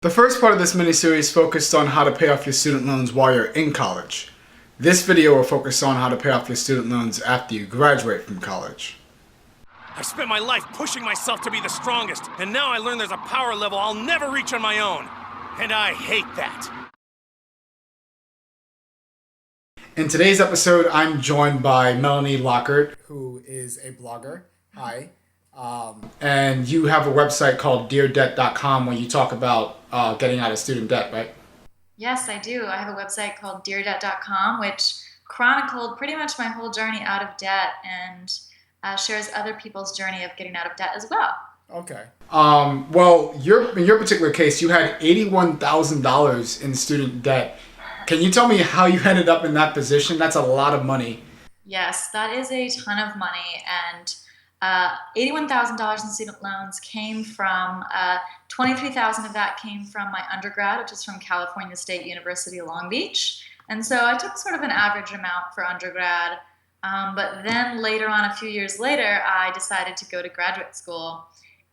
The first part of this mini-series focused on how to pay off your student loans while you're in college. This video will focus on how to pay off your student loans after you graduate from college. I spent my life pushing myself to be the strongest, and now I learn there's a power level I'll never reach on my own. And I hate that. In today's episode, I'm joined by Melanie Lockert, who is a blogger. Hi. And you have a website called deardebt.com where you talk about getting out of student debt, right? Yes, I do. I have a website called deardebt.com, which chronicled pretty much my whole journey out of debt and shares other people's journey of getting out of debt as well. Okay. Well, in your particular case, you had $81,000 in student debt. Can you tell me how you ended up in that position? That's a lot of money. Yes, that is a ton of money. And $81,000 in student loans came from, $23,000 of that came from my undergrad, which is from California State University, Long Beach. And so I took sort of an average amount for undergrad. But then later on, a few years later, I decided to go to graduate school.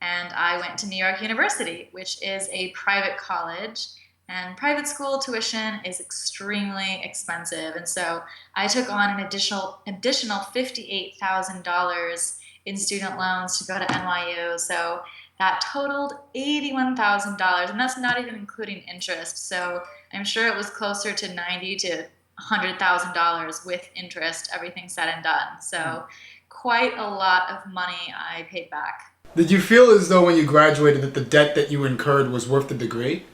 And I went to New York University, which is a private college. And private school tuition is extremely expensive. And so I took on an additional $58,000 in student loans to go to NYU. So that totaled $81,000, and that's not even including interest. So I'm sure it was closer to $90,000 to $100,000 with interest, everything said and done. So quite a lot of money I paid back. Did you feel as though when you graduated that the debt that you incurred was worth the degree?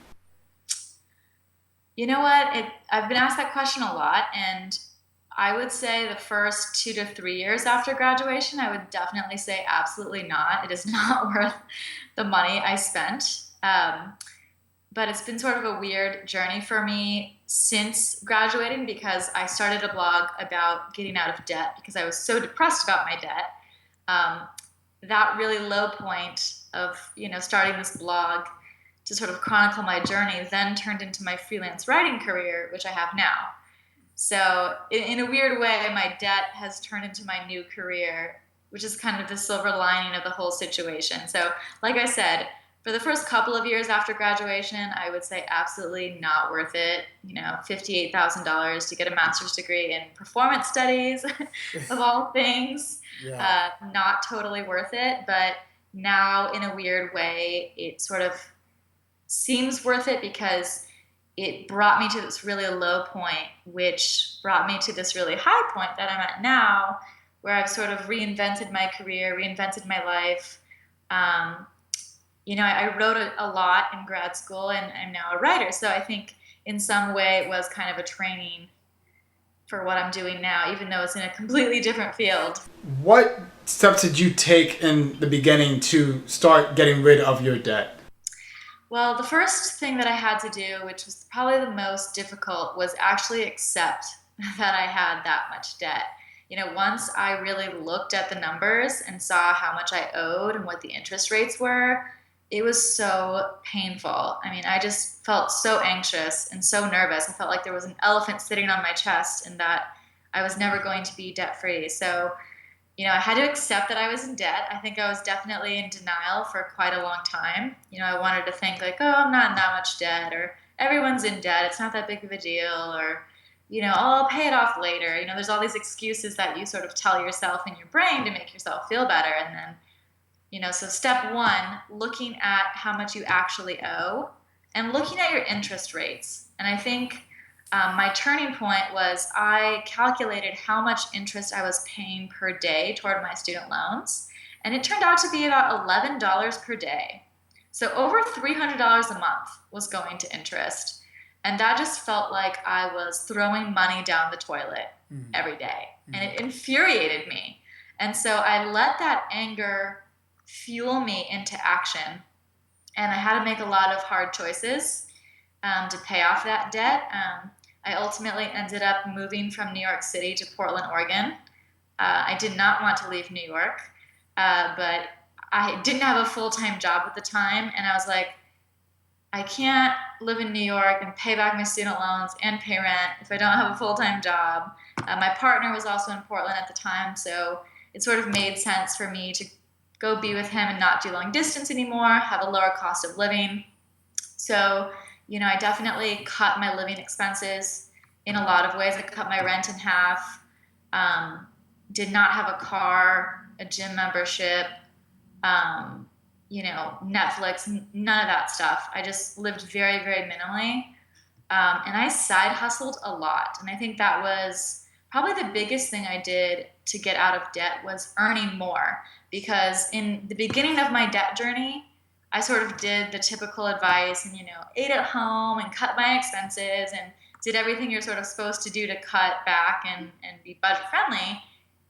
You know what? I've been asked that question a lot, and I would say the first 2 to 3 years after graduation, I would definitely say absolutely not. It is not worth the money I spent. But it's been sort of a weird journey for me since graduating because I started a blog about getting out of debt because I was so depressed about my debt. That really low point of, starting this blog to sort of chronicle my journey then turned into my freelance writing career, which I have now. So in a weird way, my debt has turned into my new career, which is kind of the silver lining of the whole situation. So like I said, for the first couple of years after graduation, I would say absolutely not worth it. $58,000 to get a master's degree in performance studies, of all things. Yeah. Not totally worth it. But now, in a weird way, it sort of seems worth it because it brought me to this really low point, which brought me to this really high point that I'm at now, where I've sort of reinvented my career, reinvented my life. I wrote a lot in grad school, and I'm now a writer. So I think in some way it was kind of a training for what I'm doing now, even though it's in a completely different field. What steps did you take in the beginning to start getting rid of your debt? Well, the first thing that I had to do, which was probably the most difficult, was actually accept that I had that much debt. Once I really looked at the numbers and saw how much I owed and what the interest rates were, it was so painful. I just felt so anxious and so nervous. I felt like there was an elephant sitting on my chest and that I was never going to be debt-free. So I had to accept that I was in debt. I think I was definitely in denial for quite a long time. I wanted to think like, oh, I'm not in that much debt, or everyone's in debt. It's not that big of a deal, or, I'll pay it off later. There's all these excuses that you sort of tell yourself in your brain to make yourself feel better. And then, so step one, looking at how much you actually owe and looking at your interest rates. And I think my turning point was I calculated how much interest I was paying per day toward my student loans, and it turned out to be about $11 per day. So over $300 a month was going to interest, and that just felt like I was throwing money down the toilet every day, and it infuriated me. And so I let that anger fuel me into action, and I had to make a lot of hard choices to pay off that debt. I ultimately ended up moving from New York City to Portland, Oregon. I did not want to leave New York, but I didn't have a full-time job at the time, and I was like, I can't live in New York and pay back my student loans and pay rent if I don't have a full-time job. My partner was also in Portland at the time, so it sort of made sense for me to go be with him and not do long distance anymore, have a lower cost of living. So, I definitely cut my living expenses in a lot of ways. I cut my rent in half, um, did not have a car, a gym membership, um, Netflix, none of that stuff. I just lived very, very minimally. And I side hustled a lot. And I think that was probably the biggest thing I did to get out of debt was earning more. Because in the beginning of my debt journey, I sort of did the typical advice and, ate at home and cut my expenses and did everything you're sort of supposed to do to cut back and be budget friendly.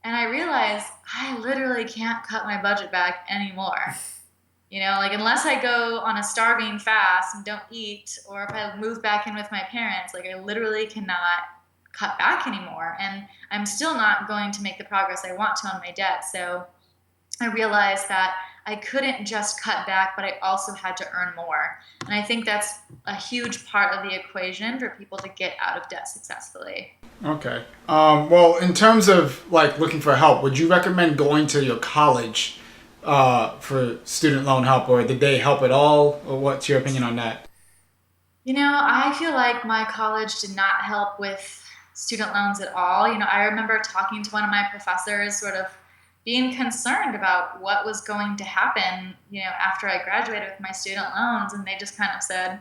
And I realized I literally can't cut my budget back anymore. Like unless I go on a starving fast and don't eat, or if I move back in with my parents, like I literally cannot cut back anymore. And I'm still not going to make the progress I want to on my debt. So I realized that I couldn't just cut back, but I also had to earn more. And I think that's a huge part of the equation for people to get out of debt successfully. Okay. Well, in terms of like looking for help, would you recommend going to your college for student loan help, or did they help at all? Or what's your opinion on that? I feel like my college did not help with student loans at all. I remember talking to one of my professors, sort of being concerned about what was going to happen, after I graduated with my student loans. And they just kind of said,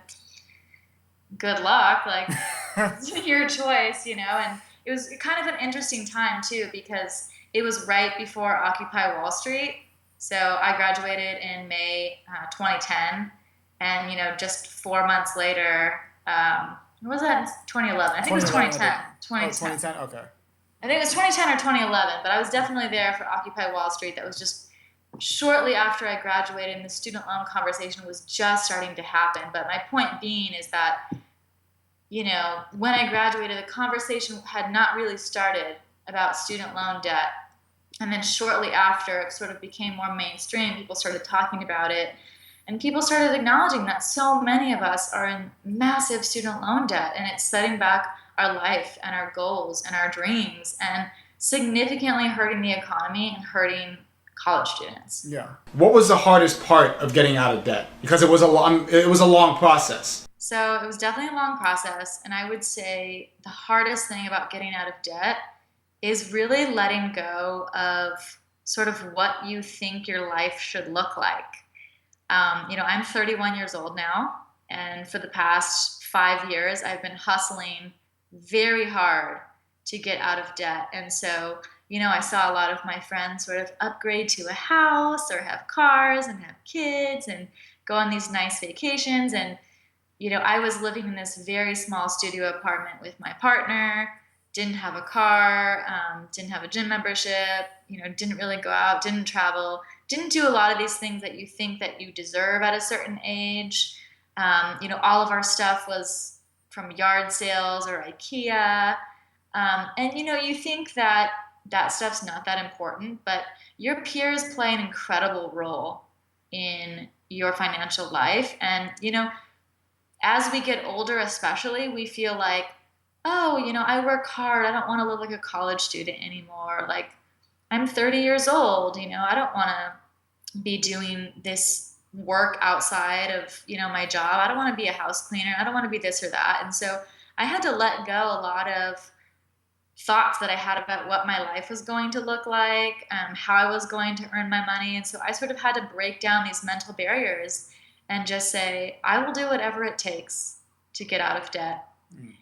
good luck, like, it's your choice, And it was kind of an interesting time, too, because it was right before Occupy Wall Street. So I graduated in May 2010. And, just 4 months later, what was that? 2011. I think it was 2010. 2010. Oh, 2010? Okay. I think it was 2010 or 2011, but I was definitely there for Occupy Wall Street. That was just shortly after I graduated, and the student loan conversation was just starting to happen. But my point being is that, when I graduated, the conversation had not really started about student loan debt. And then shortly after, it sort of became more mainstream. People started talking about it. And people started acknowledging that so many of us are in massive student loan debt, and it's setting back our life and our goals and our dreams and significantly hurting the economy and hurting college students. Yeah. What was the hardest part of getting out of debt? Because it was a long process. So it was definitely a long process, and I would say the hardest thing about getting out of debt is really letting go of sort of what you think your life should look like. I'm 31 years old now, and for the past 5 years, I've been hustling very hard to get out of debt. And so, I saw a lot of my friends sort of upgrade to a house or have cars and have kids and go on these nice vacations. And, I was living in this very small studio apartment with my partner, didn't have a car, didn't have a gym membership, didn't really go out, didn't travel, didn't do a lot of these things that you think that you deserve at a certain age. All of our stuff was from yard sales or IKEA. And, you think that stuff's not that important, but your peers play an incredible role in your financial life. And, as we get older especially, we feel like, oh, I work hard. I don't want to live like a college student anymore. Like, I'm 30 years old. I don't want to be doing this work outside of, my job. I don't want to be a house cleaner. I don't want to be this or that. And so I had to let go a lot of thoughts that I had about what my life was going to look like, how I was going to earn my money. And so I sort of had to break down these mental barriers and just say, I will do whatever it takes to get out of debt.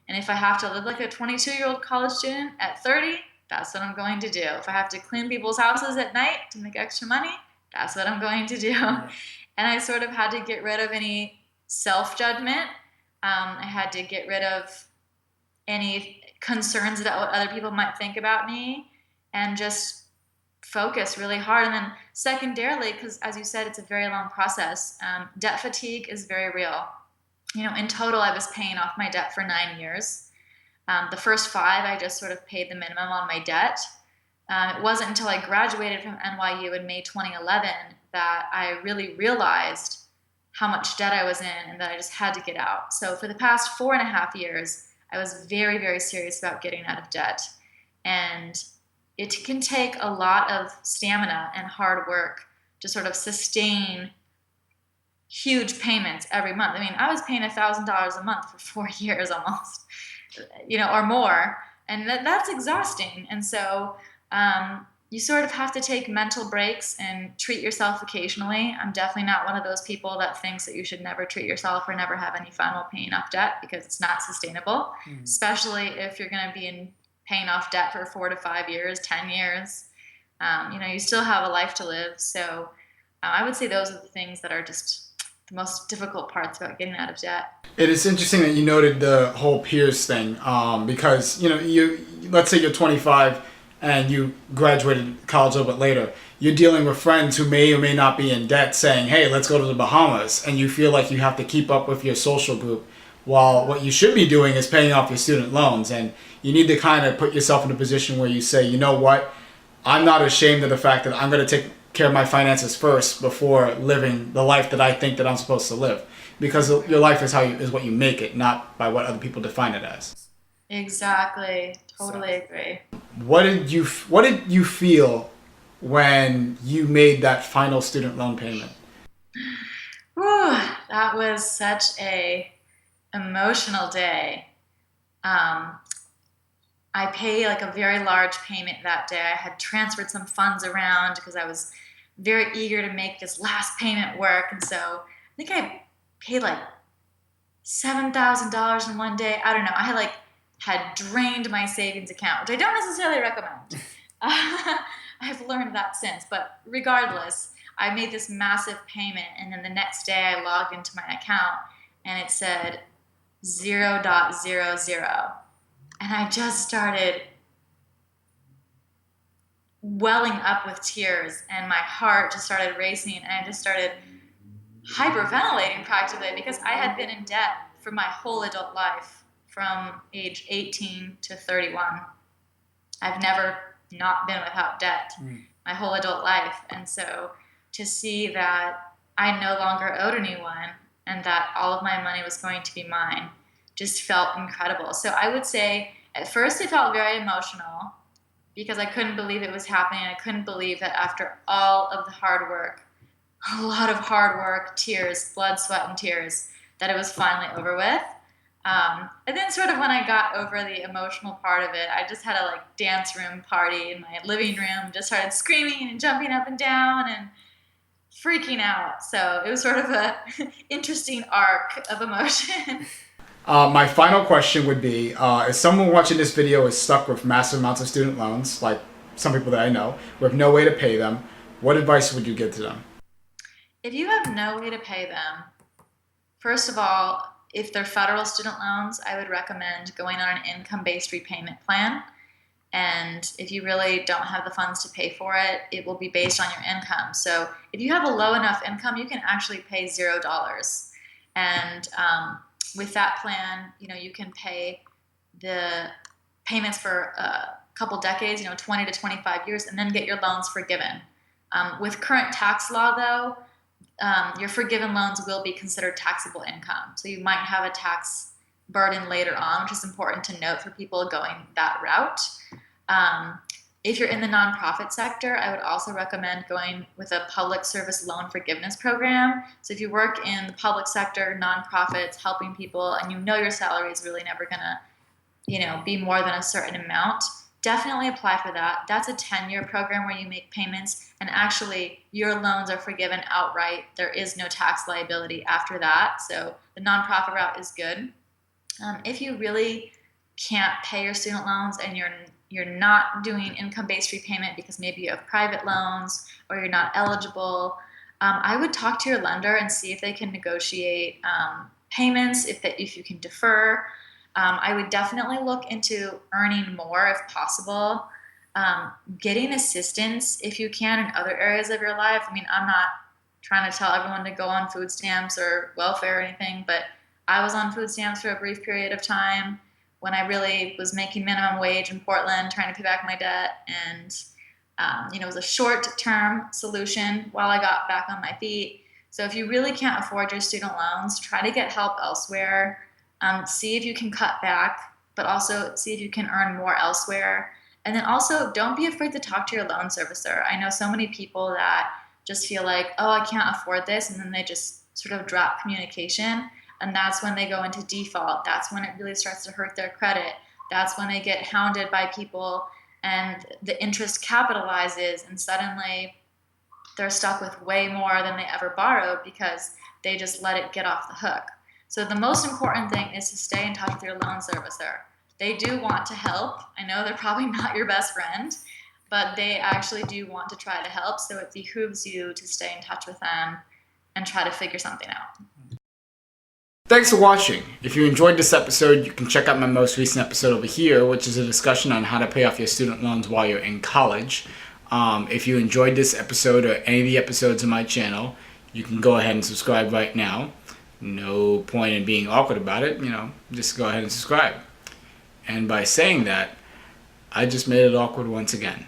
And if I have to live like a 22-year-old college student at 30, that's what I'm going to do. If I have to clean people's houses at night to make extra money, that's what I'm going to do. And I sort of had to get rid of any self-judgment. I had to get rid of any concerns about what other people might think about me and just focus really hard. And then secondarily, because as you said, it's a very long process, debt fatigue is very real. In total, I was paying off my debt for 9 years. The first 5, I just sort of paid the minimum on my debt. It wasn't until I graduated from NYU in May 2011 that I really realized how much debt I was in and that I just had to get out. So for the past 4.5 years, I was very, very serious about getting out of debt. And it can take a lot of stamina and hard work to sort of sustain huge payments every month. I mean, I was paying $1,000 a month for 4 years almost, or more, and that's exhausting. And so you sort of have to take mental breaks and treat yourself occasionally. I'm definitely not one of those people that thinks that you should never treat yourself or never have any fun while paying off debt, because it's not sustainable, especially if you're going to be paying off debt for 4 to 5 years, 10 years. You still have a life to live. So I would say those are the things that are just the most difficult parts about getting out of debt. It is interesting that you noted the whole peers thing, because you let's say you're 25 and you graduated college a little bit later. You're dealing with friends who may or may not be in debt, saying, "Hey, let's go to the Bahamas," and you feel like you have to keep up with your social group, while what you should be doing is paying off your student loans. And you need to kind of put yourself in a position where you say, you know what, I'm not ashamed of the fact that I'm going to take care of my finances first before living the life that I think that I'm supposed to live, because your life is what you make it, not by what other people define it as. Exactly. Totally agree. What did you feel when you made that final student loan payment? Whew, that was such a emotional day. I paid like a very large payment that day. I had transferred some funds around because I was very eager to make this last payment work. And so I think I paid like $7,000 in one day. I don't know. I had drained my savings account, which I don't necessarily recommend. I've learned that since. But regardless, I made this massive payment. And then the next day I logged into my account and it said 0.00. And I just started welling up with tears, and my heart just started racing, and I just started hyperventilating practically, because I had been in debt for my whole adult life from age 18 to 31. I've never not been without debt my whole adult life. And so to see that I no longer owed anyone and that all of my money was going to be mine just felt incredible. So I would say at first it felt very emotional, because I couldn't believe it was happening. I couldn't believe that after all of the hard work, a lot of hard work, tears, blood, sweat, and tears, that it was finally over with. And then sort of when I got over the emotional part of it, I just had a dance room party in my living room, just started screaming and jumping up and down and freaking out. So it was sort of a interesting arc of emotion. My final question would be, if someone watching this video is stuck with massive amounts of student loans, like some people that I know, with no way to pay them, what advice would you give to them? If you have no way to pay them, first of all, if they're federal student loans, I would recommend going on an income-based repayment plan. And if you really don't have the funds to pay for it, it will be based on your income. So if you have a low enough income, you can actually pay $0. And with that plan, you can pay the payments for a couple decades, 20 to 25 years, and then get your loans forgiven. With current tax law, though, your forgiven loans will be considered taxable income. So you might have a tax burden later on, which is important to note for people going that route. If you're in the nonprofit sector, I would also recommend going with a public service loan forgiveness program. So if you work in the public sector, nonprofits, helping people, and your salary is really never gonna, be more than a certain amount, definitely apply for that. That's a 10-year program where you make payments, and actually your loans are forgiven outright. There is no tax liability after that. So the nonprofit route is good. If you really can't pay your student loans and you're not doing income-based repayment because maybe you have private loans or you're not eligible, I would talk to your lender and see if they can negotiate payments, if you can defer. I would definitely look into earning more if possible, getting assistance if you can in other areas of your life. I mean, I'm not trying to tell everyone to go on food stamps or welfare or anything, but I was on food stamps for a brief period of time when I really was making minimum wage in Portland, trying to pay back my debt. And, it was a short-term solution while I got back on my feet. So if you really can't afford your student loans, try to get help elsewhere. See if you can cut back, but also see if you can earn more elsewhere. And then also, don't be afraid to talk to your loan servicer. I know so many people that just feel like, oh, I can't afford this, and then they just sort of drop communication. And that's when they go into default. That's when it really starts to hurt their credit. That's when they get hounded by people and the interest capitalizes, and suddenly they're stuck with way more than they ever borrowed because they just let it get off the hook. So the most important thing is to stay in touch with your loan servicer. They do want to help. I know they're probably not your best friend, but they actually do want to try to help. So it behooves you to stay in touch with them and try to figure something out. Thanks for watching. If you enjoyed this episode, you can check out my most recent episode over here, which is a discussion on how to pay off your student loans while you're in college. If you enjoyed this episode or any of the episodes of my channel, you can go ahead and subscribe right now. No point in being awkward about it, just go ahead and subscribe. And by saying that, I just made it awkward once again.